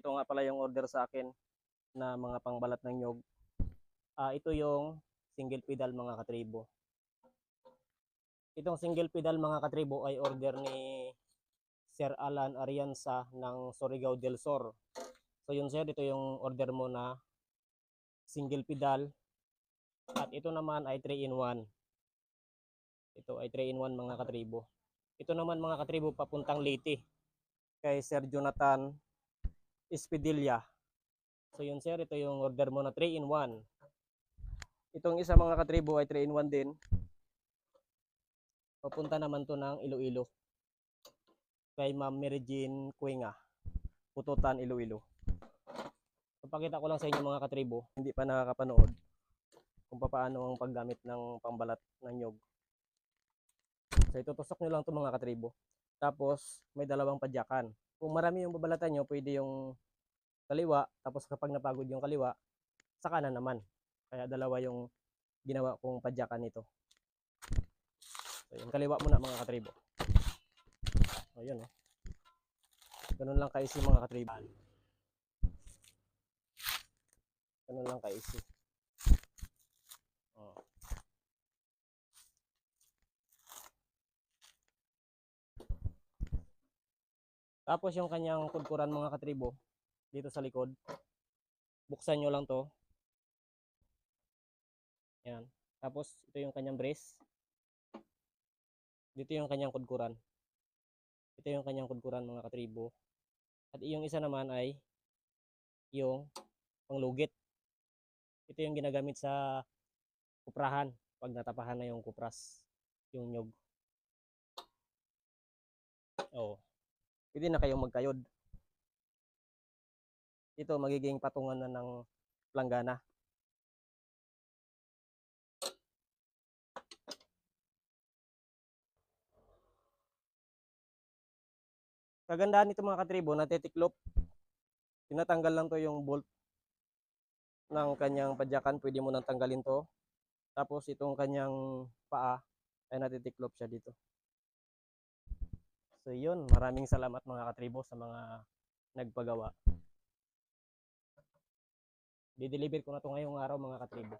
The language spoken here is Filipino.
ito nga pala yung order sa akin na mga pangbalat ng nyog. Ito yung single pedal mga katribo. Itong single pedal mga katribo ay order ni Sir Alan Arianza ng Surigao del Sur. So yun sir, ito yung order mo na single pedal. At ito naman ay 3-in-1. Ito ay 3-in-1 mga katribo. Ito naman mga katribo papuntang Leyte kay Sir Jonathan Espedilla. So yun sir, ito yung order mo na 3-in-1. Itong isa mga katribo ay 3-in-1 din. Papunta naman to ng Iloilo kay Ma'am Mary Jean Cuenga, Pututan, Iloilo. So pakita ko lang sa inyo mga katribo, hindi pa nakakapanood kung paano ang paggamit ng pambalat ng nyog. So itutusok nyo lang ito mga katribo. Tapos may dalawang padyakan. Kung marami yung babalatan nyo, pwede yung kaliwa. Tapos kapag napagod yung kaliwa, sa kanan naman. Kaya dalawa yung ginawa kong padyakan nito. So yung kaliwa muna mga katribo. So yun oh. Ganun lang ka-easy mga katribo. Ganun lang ka-easy. Oh. Tapos yung kanyang kudkuran mga katribo, dito sa likod, buksan nyo lang to. Yan. Tapos ito yung kanyang brace. Dito yung kanyang kudkuran. Ito yung kanyang kudkuran mga katribo. At yung isa naman ay yung panglugit. Ito yung ginagamit sa kuprahan pag natapahan na yung kupras, yung nyog. Oh. Pwede na kayong magkayod. Ito magiging patungan na ng planggana. Kagandahan nito mga katribo, natitiklop. Tinatanggal lang to yung bolt ng kanyang padyakan. Pwede mo nang tanggalin to. Tapos itong kanyang paa ay natitiklop siya dito. So yun, maraming salamat mga katribo sa mga nagpagawa. Di-deliver ko na to ngayong araw mga katribo.